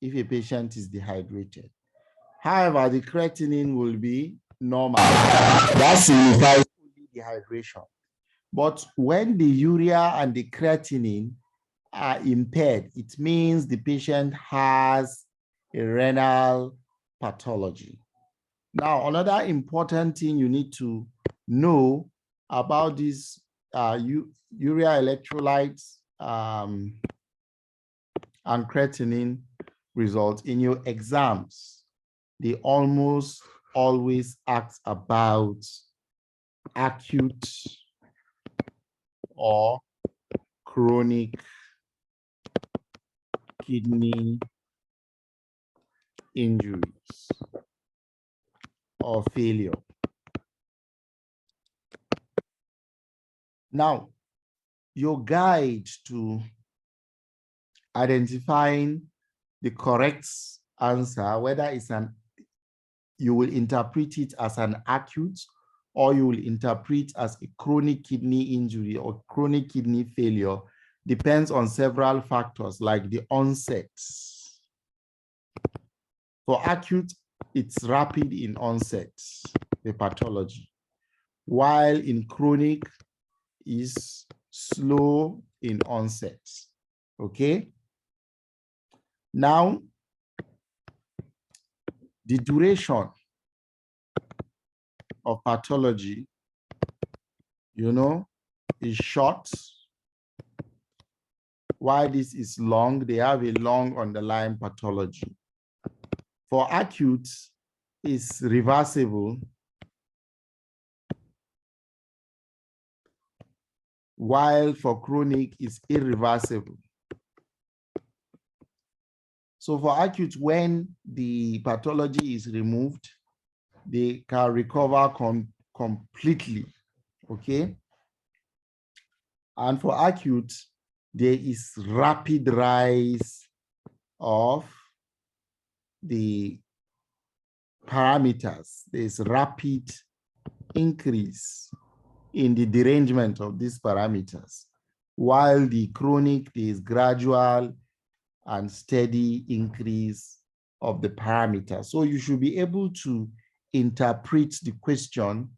if a patient is dehydrated. However, the creatinine will be normal. That signifies dehydration. But when the urea and the creatinine are impaired, it means the patient has a renal pathology. Now, another important thing you need to know about these urea electrolytes and creatinine results in your exams, they almost always ask about acute or chronic kidney injuries or failure. Now, your guide to identifying the correct answer, whether it's you will interpret it as an acute or you will interpret as a chronic kidney injury or chronic kidney failure, depends on several factors like the onset. For acute, it's rapid in onset, the pathology, while in chronic is slow in onset. Okay? Now, the duration of pathology, is short. While this is long, they have a long underlying pathology. For acute, it's reversible, while for chronic, it's irreversible. So for acute, when the pathology is removed, they can recover completely, okay? And for acute, there is rapid rise of the parameters. There's rapid increase in the derangement of these parameters, while the chronic, there is gradual and steady increase of the parameters. So you should be able to interpret the question.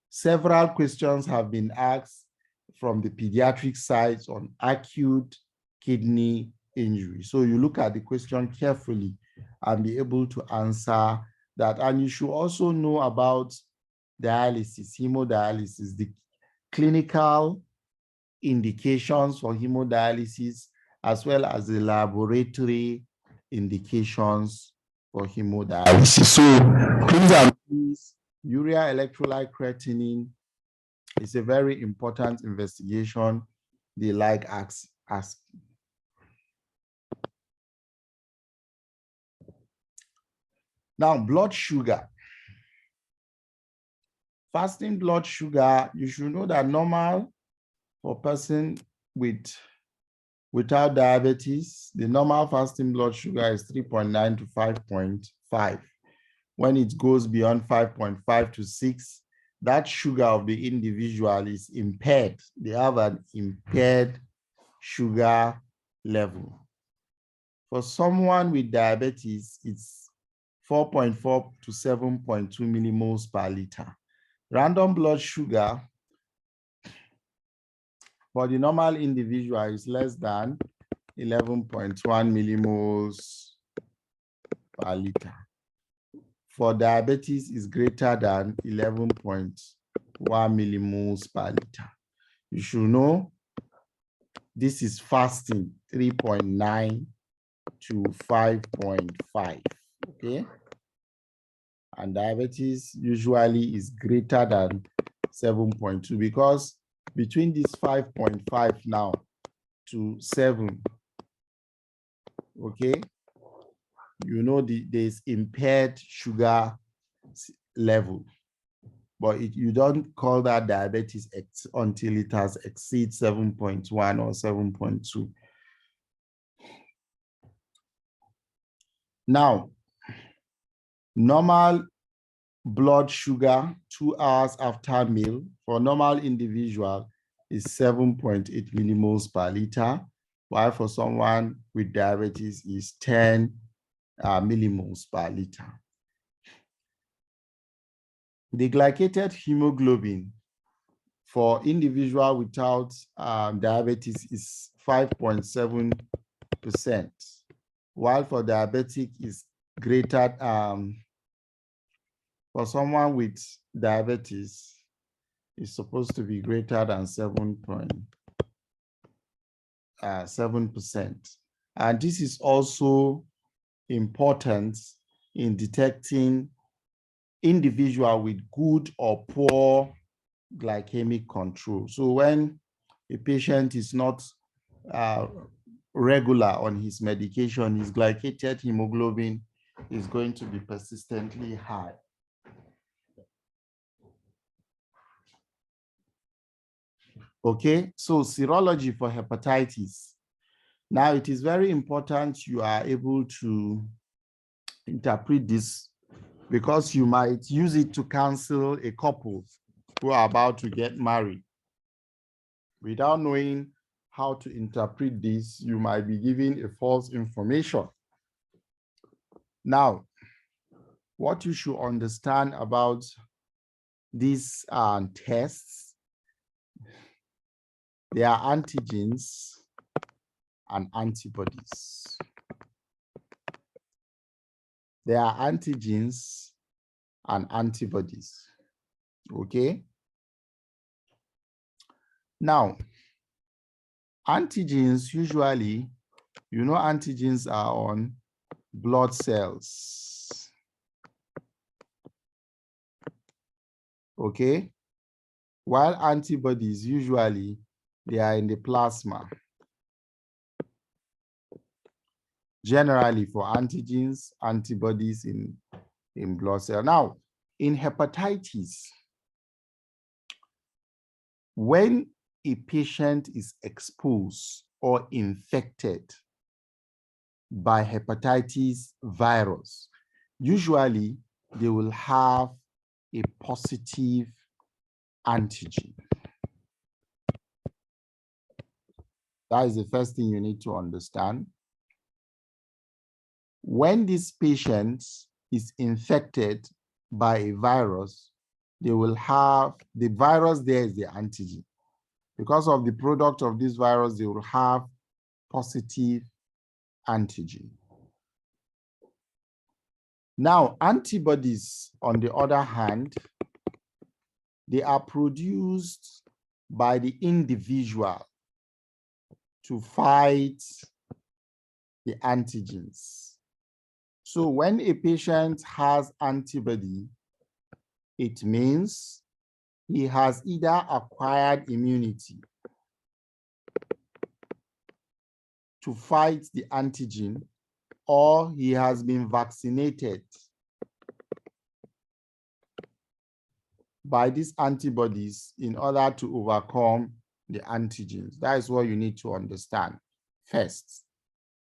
Several questions have been asked from the pediatric side on acute kidney injury. So you look at the question carefully and be able to answer that. And you should also know about dialysis, hemodialysis, the clinical indications for hemodialysis, as well as the laboratory indications for hemodialysis. So please, urea electrolyte creatinine is a very important investigation they like asking. Now, blood sugar. Fasting blood sugar, you should know that normal for person without diabetes, the normal fasting blood sugar is 3.9 to 5.5. When it goes beyond 5.5 to 6, that sugar of the individual is impaired. They have an impaired sugar level. For someone with diabetes, it's 4.4 to 7.2 millimoles per liter. Random blood sugar for the normal individual is less than 11.1 millimoles per liter. For diabetes is greater than 11.1 millimoles per liter. You should know this is fasting, 3.9 to 5.5, okay? And diabetes usually is greater than 7.2, because between this 5.5 now to 7, okay, there's impaired sugar level, but you don't call that diabetes until it has exceeded 7.1 or 7.2. Now, normal blood sugar 2 hours after meal for normal individual is 7.8 millimoles per liter, while for someone with diabetes is 10 millimoles per liter. The glycated hemoglobin for individual without diabetes is 5.7%, while for diabetic is greater. For someone with diabetes, is supposed to be greater than 7%. And this is also important in detecting individual with good or poor glycemic control. So when a patient is not regular on his medication, his glycated hemoglobin is going to be persistently high. Okay, so serology for hepatitis. Now, it is very important you are able to interpret this because you might use it to counsel a couple who are about to get married. Without knowing how to interpret this, you might be giving a false information. Now, what you should understand about these tests, they are antigens and antibodies. They are antigens and antibodies. Okay. Now, antigens usually, antigens are on blood cells. Okay. While antibodies usually they are in the plasma. Generally for antigens, antibodies in blood cell. Now, in hepatitis, when a patient is exposed or infected by hepatitis virus, usually they will have a positive antigen. That is the first thing you need to understand. When this patient is infected by a virus, they will have the virus there is the antigen. Because of the product of this virus, they will have positive antigen. Now, antibodies, on the other hand, they are produced by the individual to fight the antigens. So when a patient has antibody, it means he has either acquired immunity to fight the antigen, or he has been vaccinated by these antibodies in order to overcome the antigens. That is what you need to understand first.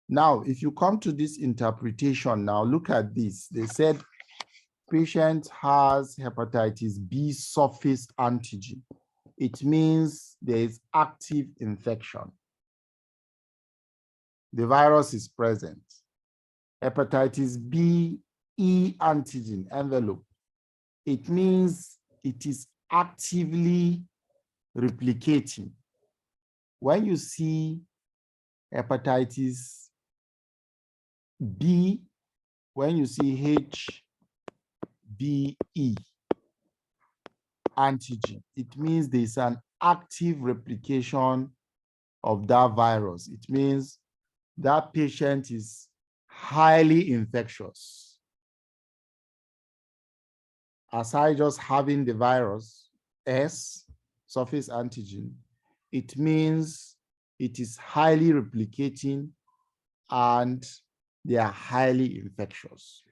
Now, if you come to this interpretation, now look at this. They said patient has hepatitis B surface antigen. It means there is active infection. The virus is present. Hepatitis B E antigen envelope. It means it is actively replicating. When you see hepatitis B, when you see HBE antigen, it means there's an active replication of that virus. It means that patient is highly infectious. Aside just having the virus, S, surface antigen, it means it is highly replicating and they are highly infectious.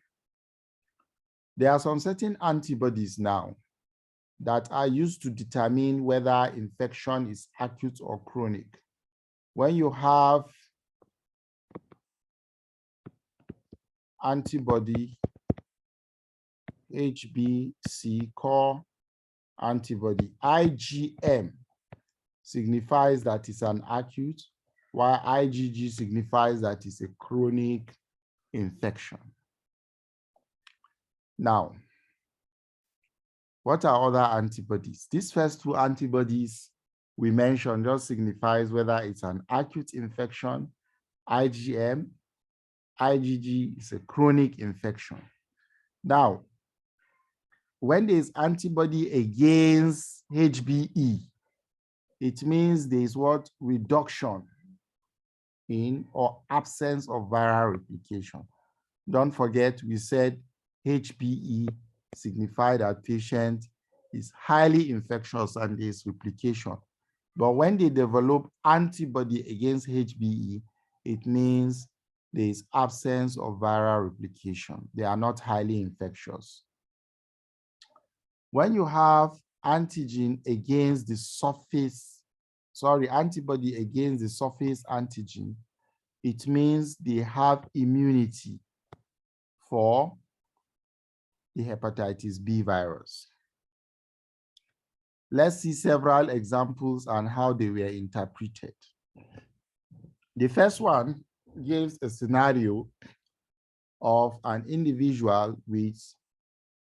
There are some certain antibodies now that are used to determine whether infection is acute or chronic. When you have antibody HBC core antibody, IgM signifies that it's an acute, while IgG signifies that it's a chronic infection. Now, what are other antibodies? These first two antibodies we mentioned just signifies whether it's an acute infection, IgM, IgG is a chronic infection. Now, when there's antibody against HBE, it means there's what? Reduction in or absence of viral replication. Don't forget, we said HBE signified that patient is highly infectious and there's replication. But when they develop antibody against HBE, it means there is absence of viral replication. They are not highly infectious. When you have antigen against the surface antibody against the surface antigen, it means they have immunity for the hepatitis B virus. Let's see several examples and how they were interpreted. The first one gives a scenario of an individual with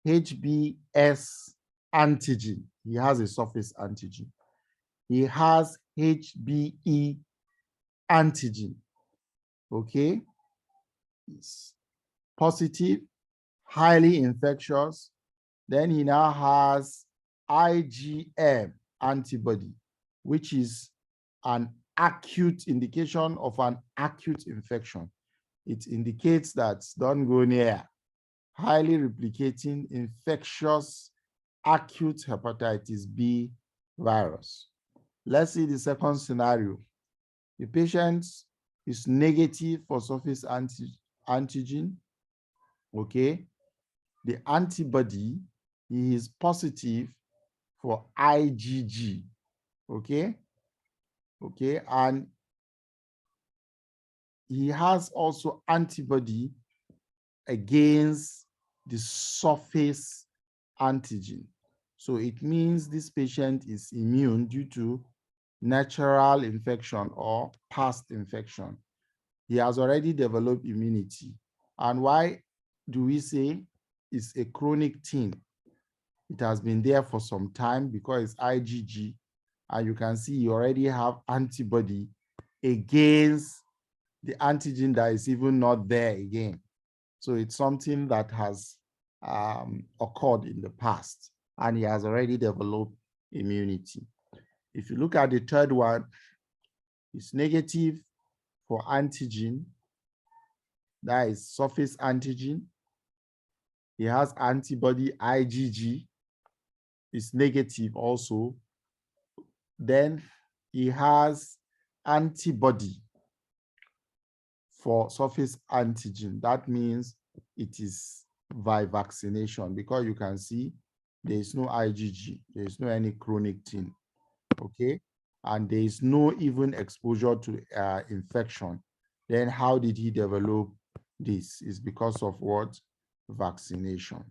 HBs antigen. He has a surface antigen. He has HBe antigen. Okay, it's positive, highly infectious. Then he now has IgM antibody, which is an acute indication of an acute infection. It indicates that don't go near highly replicating infectious acute hepatitis B virus. Let's see the second scenario. The patient is negative for surface antigen. Okay. The antibody, he is positive for IgG. Okay. Okay. And he has also antibody against the surface antigen. So it means this patient is immune due to natural infection or past infection. He has already developed immunity. And why do we say it's a chronic thing? It has been there for some time because it's IgG, and you can see you already have antibody against the antigen that is even not there again. So it's something that has occurred in the past, and he has already developed immunity. If you look at the third one, it's negative for antigen, that is surface antigen. He has antibody IgG, is negative also. Then he has antibody for surface antigen. That means it is by vaccination, because you can see there is no IgG, there is no any chronic thing, okay? And there is no even exposure to infection. Then how did he develop this? Is because of what? Vaccination.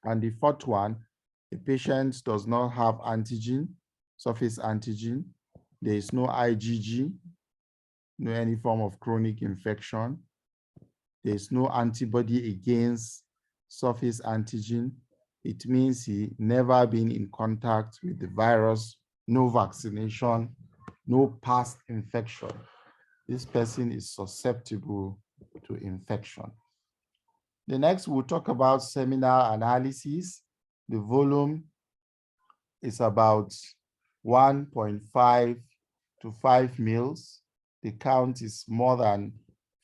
And the fourth one, the patient does not have antigen, surface antigen. There is no IgG, no any form of chronic infection. There is no antibody against surface antigen. It means he never been in contact with the virus, no vaccination, no past infection. This person is susceptible to infection. The next, we'll talk about seminal analysis. The volume is about 1.5 to 5 mils. The count is more than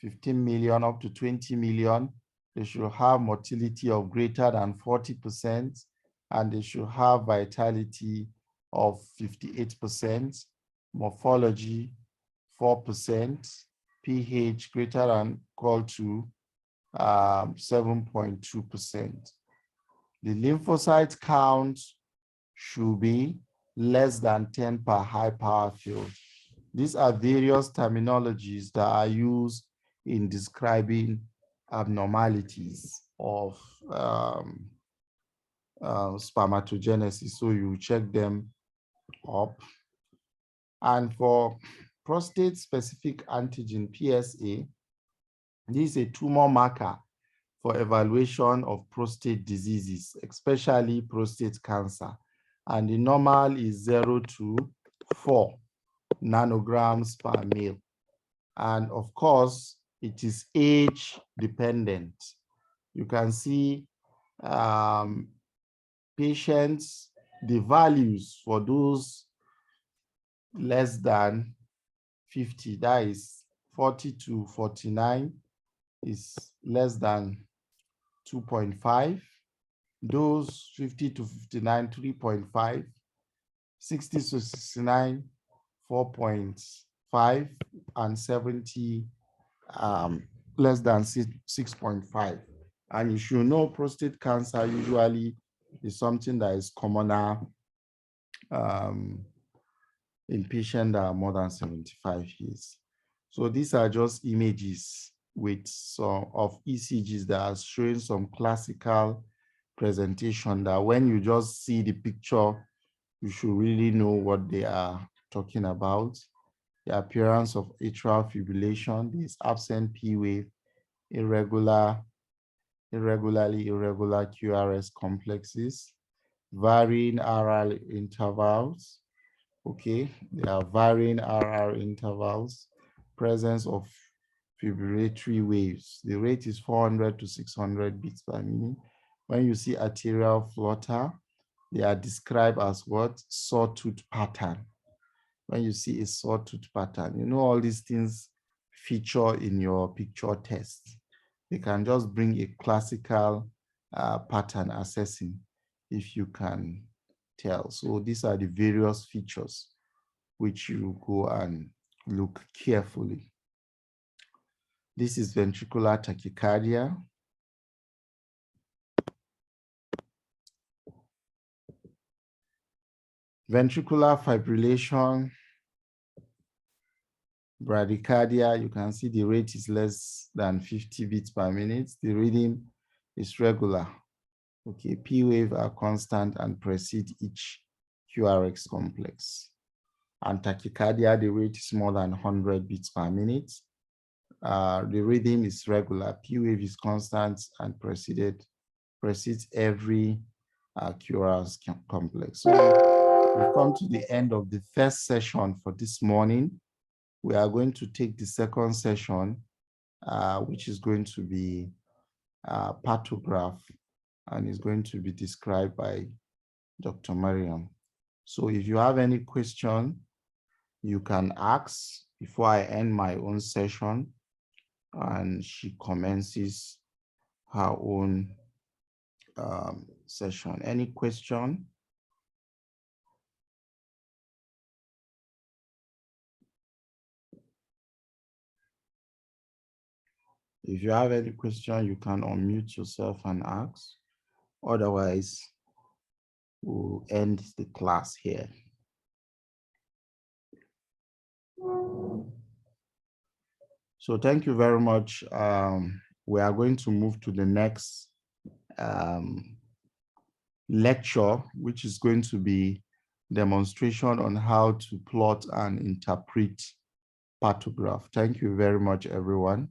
15 million up to 20 million. They should have motility of greater than 40%, and they should have vitality of 58%, morphology 4%, pH greater than equal to 7.2%. The lymphocyte count should be less than 10 per high power field. These are various terminologies that are used in describing abnormalities of spermatogenesis. So you check them up. And for prostate-specific antigen, PSA, this is a tumor marker for evaluation of prostate diseases, especially prostate cancer. And the normal is 0 to 4 nanograms per mil. And of course, it is age dependent. You can see patients, the values for those less than 50, that is 40 to 49, is less than 2.5. Those 50 to 59, 3.5. 60 to 69, 4.5, and 70 less than 6.5. And you should know prostate cancer usually is something that is commoner in patients that are more than 75 years. So these are just images with some of ECGs that are showing some classical presentation that when you just see the picture, you should really know what they are talking about. The appearance of atrial fibrillation, this absent P wave, irregular QRS complexes, varying RR intervals. Okay, there are varying RR intervals, presence of fibrillatory waves. The rate is 400 to 600 beats per minute. When you see arterial flutter, they are described as what? Sawtooth pattern. When you see a sawtooth pattern, you know all these things feature in your picture test. They can just bring a classical pattern assessing if you can tell. So these are the various features which you go and look carefully. This is ventricular tachycardia. Ventricular fibrillation, bradycardia, you can see the rate is less than 50 beats per minute. The rhythm is regular. Okay, P wave are constant and precede each QRX complex. And tachycardia, the rate is more than 100 beats per minute. The rhythm is regular. P wave is constant and precedes every QRS complex. So we've come to the end of the first session for this morning. We are going to take the second session, which is going to be pathograph, and is going to be described by Dr. Mariam. So if you have any question, you can ask before I end my own session and she commences her own session. Any question? If you have any question, you can unmute yourself and ask. Otherwise, we'll end the class here. So thank you very much. We are going to move to the next lecture, which is going to be demonstration on how to plot and interpret pathograph. Thank you very much, everyone.